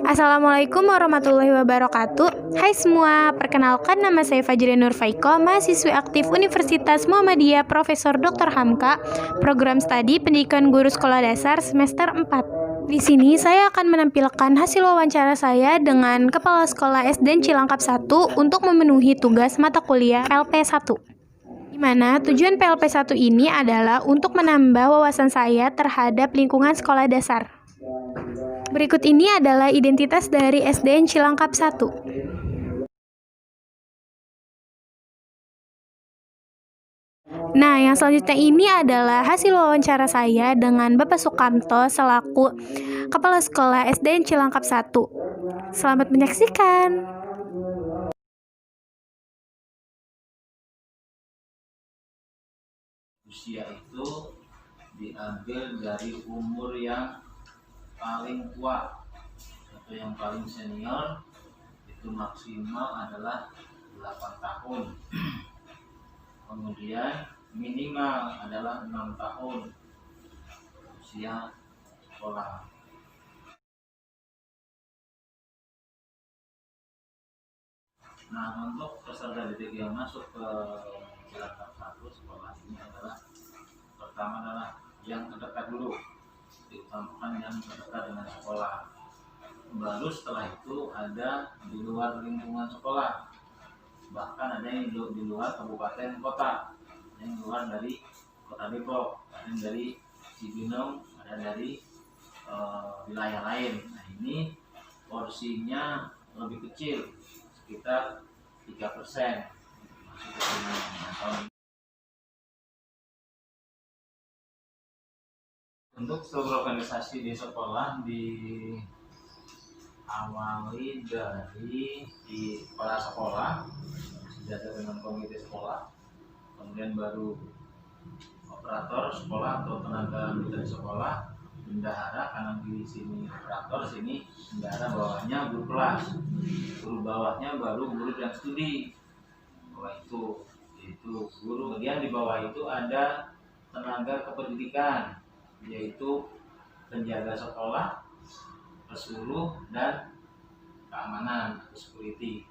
Assalamualaikum warahmatullahi wabarakatuh. Hai semua, perkenalkan nama saya Fajri Nur Faiko, mahasiswi aktif Universitas Muhammadiyah Profesor Dr. Hamka, program studi Pendidikan Guru Sekolah Dasar semester 4. Di sini saya akan menampilkan hasil wawancara saya dengan Kepala Sekolah SD Cilangkap 1 untuk memenuhi tugas mata kuliah PLP1. Di mana tujuan PLP1 ini adalah untuk menambah wawasan saya terhadap lingkungan sekolah dasar. Berikut ini adalah identitas dari SDN Cilangkap 1. Nah, yang selanjutnya ini adalah hasil wawancara saya dengan Bapak Sukamto selaku Kepala Sekolah SDN Cilangkap 1. Selamat menyaksikan. Usia itu diambil dari umur yang paling tua atau yang paling senior, itu maksimal adalah 8 tahun. Kemudian minimal adalah 6 tahun usia sekolah. Nah, untuk peserta didik yang masuk ke Cilangkap 1 sekolah ini adalah pertama adalah yang terdekat dulu, diutamakan yang terdekat dengan sekolah. Baru setelah itu ada di luar lingkungan sekolah, bahkan ada yang di luar kabupaten kota, ada yang luar dari kota Depok, ada yang dari Cibinong, ada dari wilayah lain. Nah, ini porsinya lebih kecil, sekitar 3% masuk ke sini. Untuk seluruh organisasi di sekolah diawali dari di kepala sekolah, sejajar dengan komite sekolah, kemudian baru operator sekolah atau tenaga dari sekolah, bendahara, karena di sini operator, sini bendahara, bawahnya guru kelas, guru bawahnya baru guru dan studi, bawah itu guru. Kemudian di bawah itu ada tenaga kependidikan, yaitu penjaga sekolah, pesuruh, dan keamanan atau security.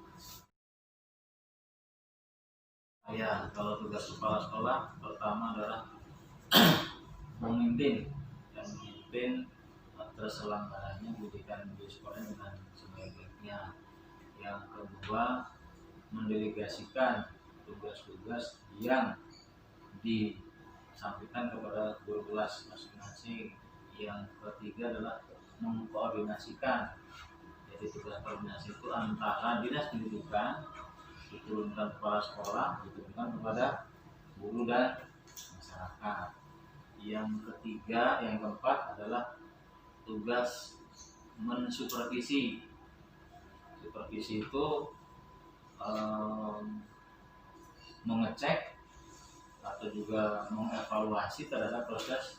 Ya, kalau tugas kepala sekolah pertama adalah memimpin terselenggaranya pendidikan di sekolah dengan sebaik-baiknya. Yang kedua, mendelegasikan tugas-tugas yang disampaikan kepada guru kelas masing-masing. Yang ketiga adalah mengkoordinasikan, jadi tugas koordinasi itu antara dinas pendidikan diturunkan kepala sekolah, diturunkan kepada guru dan masyarakat. Yang ketiga, yang keempat adalah tugas mensupervisi. Supervisi itu mengecek atau juga mengevaluasi terhadap proses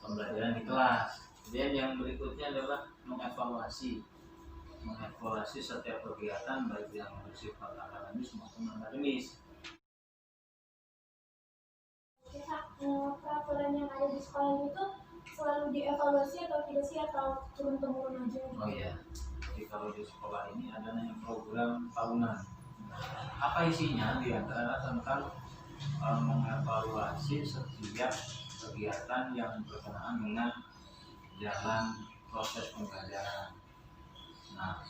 pembelajaran di kelas. Kemudian yang berikutnya adalah mengevaluasi setiap kegiatan, baik yang bersifat akademis maupun non-akademis. Peraturan yang ada di sekolah itu selalu dievaluasi atau tidak sih, atau turun-temurun aja? Oh iya, jadi kalau di sekolah ini ada namanya program tahunan. Apa isinya? Di antara tentang mengevaluasi setiap kegiatan yang berkenaan dengan jalan proses pembelajaran. Nah,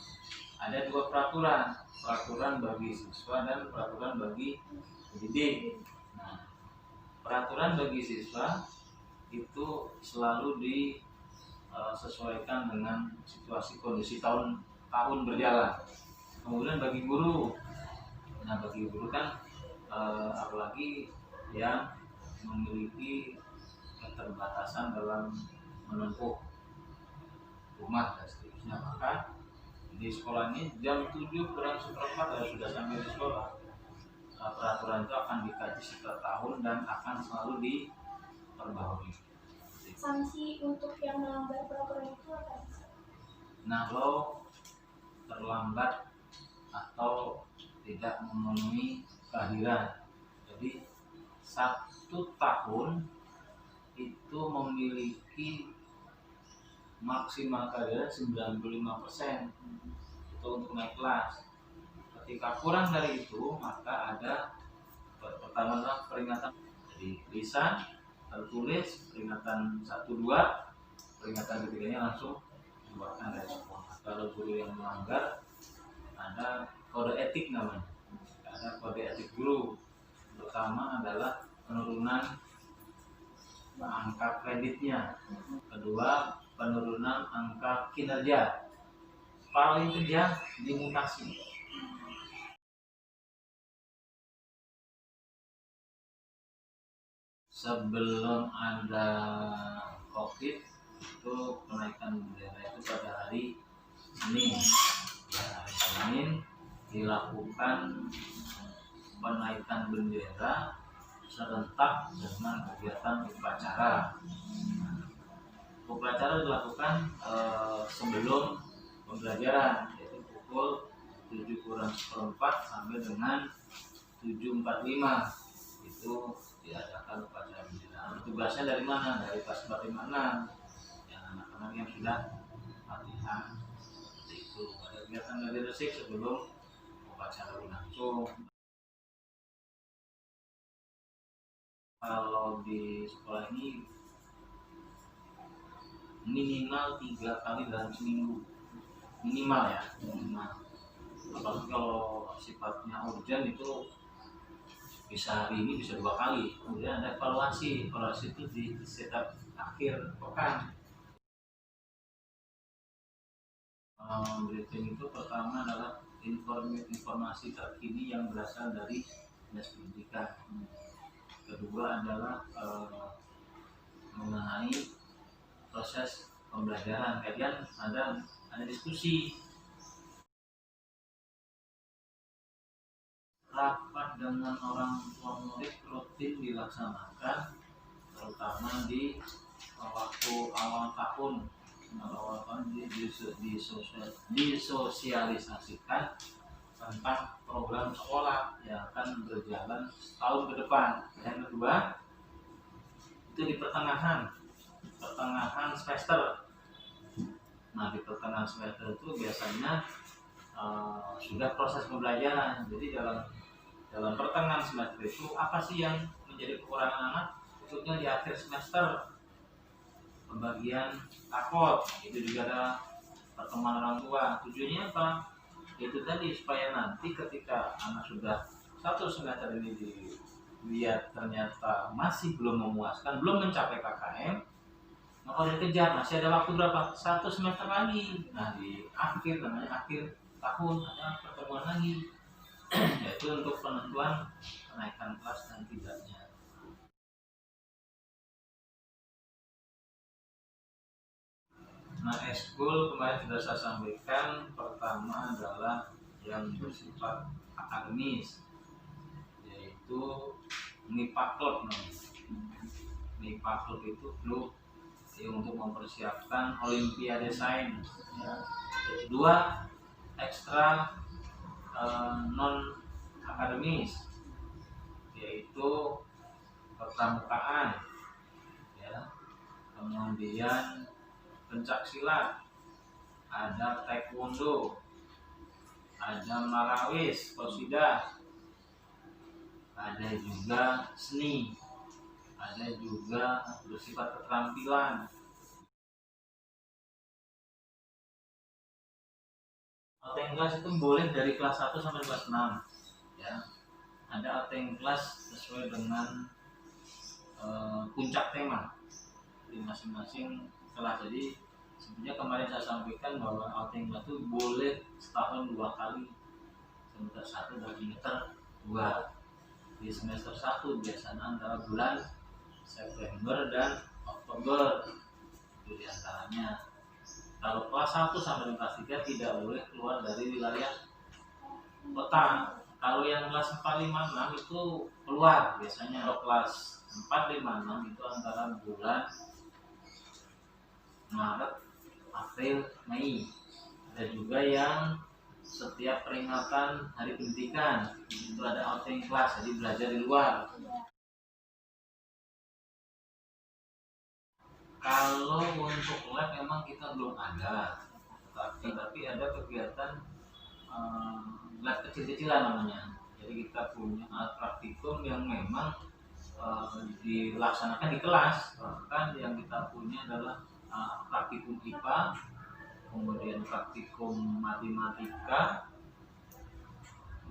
ada dua peraturan bagi siswa dan peraturan bagi pendidik. Nah, peraturan bagi siswa itu selalu disesuaikan dengan situasi kondisi tahun berjalan. Kemudian bagi guru, kan apalagi yang memiliki keterbatasan dalam menempuh rumah dan seterusnya, maka di sekolah ini jam 7:04 sudah sampai di sekolah. Peraturan itu akan dikaji setiap tahun dan akan selalu diperbaharui. Sanksi untuk yang melanggar peraturan itu apa? Nah, kalau terlambat atau tidak memenuhi kehadiran, jadi 1 tahun itu memiliki maksimal kadar 95% itu untuk naik kelas. Ketika kurang dari itu maka ada pertama adalah peringatan, jadi lisan tertulis peringatan 1-2, peringatan ketiganya langsung dikeluarkan dari sekolah. Kalau guru yang melanggar ada kode etik namanya, ada kode etik guru. Pertama adalah penurunan angka kreditnya, kedua penurunan angka kinerja, paling kejam dimutasi. Sebelum ada COVID itu kenaikan bendera itu pada hari Senin. Ya, hari Senin dilakukan penaikan bendera serentak dengan kegiatan upacara. Upacara dilakukan sebelum pembelajaran, yaitu pukul 7:45 sampai dengan 7:45 itu diadakan upacara bendera. Tugasnya dari mana? Dari kelas 456 yang anak-anak yang sudah latihan. Itu ada kegiatan dari resik sebelum upacara berlangsung. Kalau di sekolah ini minimal 3 kali dalam seminggu, minimal ya, minimal. Apalagi kalau sifatnya urgent itu bisa hari ini bisa 2 kali. Kemudian ada evaluasi itu di setiap akhir pekan. Briefing itu pertama adalah informasi terkini yang berasal dari dinas pendidikan. Kedua adalah mengenai proses pembelajaran. Kemudian ada diskusi. Rapat dengan orang tua murid rutin dilaksanakan, terutama di waktu awal tahun. Awal tahun disosialisasikan tentang program sekolah yang akan berjalan setahun ke depan. Yang kedua itu di pertengahan semester. Nah, di pertengahan semester itu biasanya sudah proses pembelajaran. Jadi dalam pertengahan semester itu apa sih yang menjadi kekurangan anak, khususnya di akhir semester, pembagian rapot. Itu juga ada pertemuan orang tua. Tujuannya apa? Itu tadi supaya nanti ketika anak sudah 1 semester ini dilihat ternyata masih belum memuaskan, belum mencapai KKM, maka dikejar, masih ada waktu berapa? 1 semester lagi. Nah, di akhir tahun ada pertemuan lagi, yaitu untuk penentuan kenaikan kelas dan tidaknya. Nah, eskul kemarin sudah saya sampaikan, pertama adalah yang bersifat akademis, yaitu MIPA Club. MIPA Club itu klub untuk mempersiapkan Olimpiade Sains. Ya. Kedua, ekstra non akademis, yaitu kepramukaan, ya. Kemudian pencak silat, ada taekwondo, ada marawis, qasidah, ada juga seni, ada juga bersifat keterampilan. Alteng kelas itu boleh dari kelas 1 sampai kelas 6, ya. Ada alteng kelas sesuai dengan puncak tema di masing-masing kelas. Jadi sebenarnya kemarin saya sampaikan bahwa alteng kelas itu boleh setahun 2 kali, semester 1 dan semester 2. Di semester 1 biasanya antara bulan September dan Oktober, itu diantaranya. Kalau kelas 1 sampai kelas 3 tidak boleh keluar dari wilayah kota. Kalau yang kelas 4, 5, 6 itu keluar biasanya. Kalau kelas 4, 5, 6 itu antara bulan Maret, April, Mei. Ada juga yang setiap peringatan Hari Pendidikan itu ada outing kelas, jadi belajar di luar. Kalau untuk lab memang kita belum ada, tetapi ada kegiatan lab kecil-kecilan namanya. Jadi kita punya praktikum yang memang dilaksanakan di kelas. Bahkan yang kita punya adalah praktikum IPA, kemudian praktikum matematika,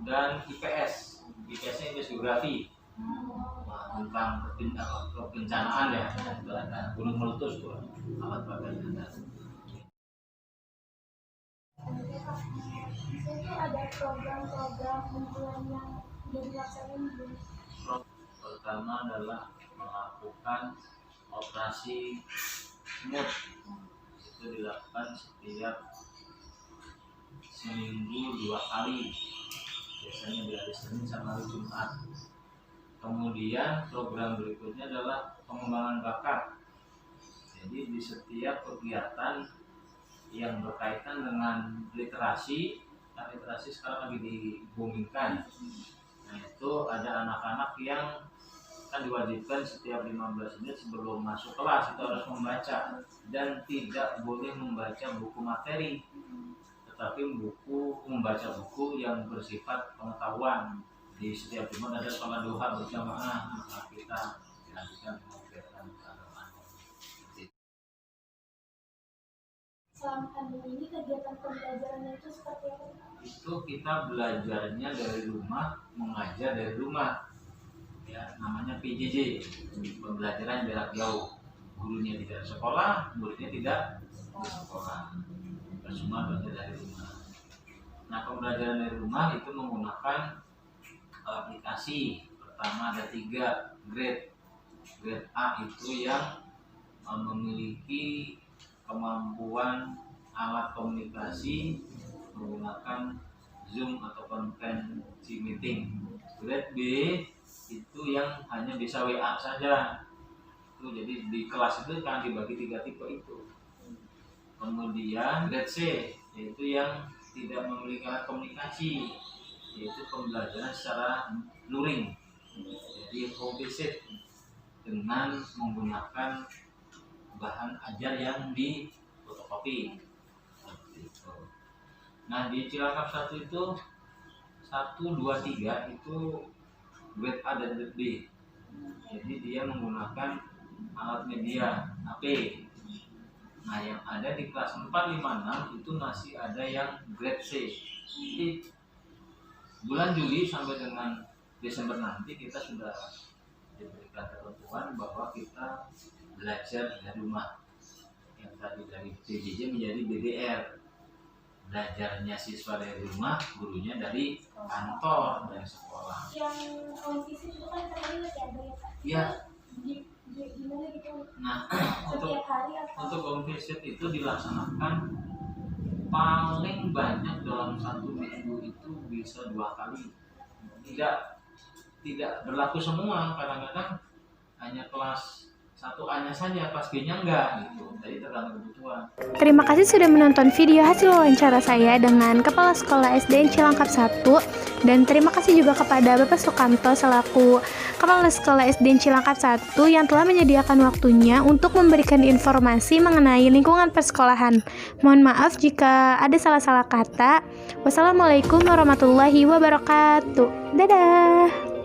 dan IPS. IPS-nya itu geografi. Tentang kebencanaan ya, itu ada gunung meletus tuh, alat peraga. Itu ada program-program unggulan yang udah dilaksanain belum? Pertama adalah melakukan operasi mood. Itu dilakukan setiap seminggu 2 kali, biasanya di hari Senin sama hari Jumat. Kemudian program berikutnya adalah pengembangan bakat. Jadi di setiap kegiatan yang berkaitan dengan literasi, kan literasi sekarang lagi dibumingkan. Nah itu ada anak-anak yang kan diwajibkan setiap 15 menit sebelum masuk kelas itu harus membaca, dan tidak boleh membaca buku materi, tetapi membaca buku yang bersifat pengetahuan. Di setiap Jumat ada sholat duha berjamaah, maka kita dilanjutkan kegiatan keagamaan. Selama pandemi ini kegiatan pembelajarannya itu seperti apa? Itu kita belajarnya dari rumah, mengajar dari rumah. Ya, namanya PJJ, pembelajaran jarak jauh. Gurunya tidak sekolah, muridnya tidak di sekolah. Semua belajar dari rumah. Nah, pembelajaran dari rumah itu menggunakan aplikasi. Pertama ada 3 grade. Grade A itu yang memiliki kemampuan alat komunikasi menggunakan Zoom atau konferensi meeting. Grade B itu yang hanya bisa WA saja. Itu jadi di kelas itu kan dibagi 3 tipe itu. Kemudian grade C yaitu yang tidak memiliki alat komunikasi, yaitu pembelajaran secara luring, jadi home visit dengan menggunakan bahan ajar yang di fotokopi. Nah di Cilangkap 1 itu 1, 2, 3 itu grade A dan grade B. Jadi dia menggunakan alat media HP. Nah yang ada di kelas 4, 5, 6 itu masih ada yang grade C. Jadi bulan Juli sampai dengan Desember nanti kita sudah diberikan ketentuan bahwa kita belajar dari rumah. Yang tadi dari PJJ menjadi BDR. Belajarnya siswa dari rumah, gurunya dari kantor, dari sekolah. Yang kondisi itu kan katanya masih ada ya Pak? Iya. Gimana gitu? Nah, Setiap hari atau? untuk home visit itu dilaksanakan paling banyak dalam 1 minggu itu bisa 2 kali. Tidak berlaku semua, kadang-kadang hanya kelas 1A-nya saja, kelas B-nya enggak gitu. Jadi tergantung kebutuhan. Terima kasih sudah menonton video hasil wawancara saya dengan Kepala Sekolah SDN Cilangkap 1. Dan terima kasih juga kepada Bapak Sukanto selaku Kepala Sekolah SDN Cilangkap 1 yang telah menyediakan waktunya untuk memberikan informasi mengenai lingkungan persekolahan. Mohon maaf jika ada salah-salah kata. Wassalamualaikum warahmatullahi wabarakatuh. Dadah.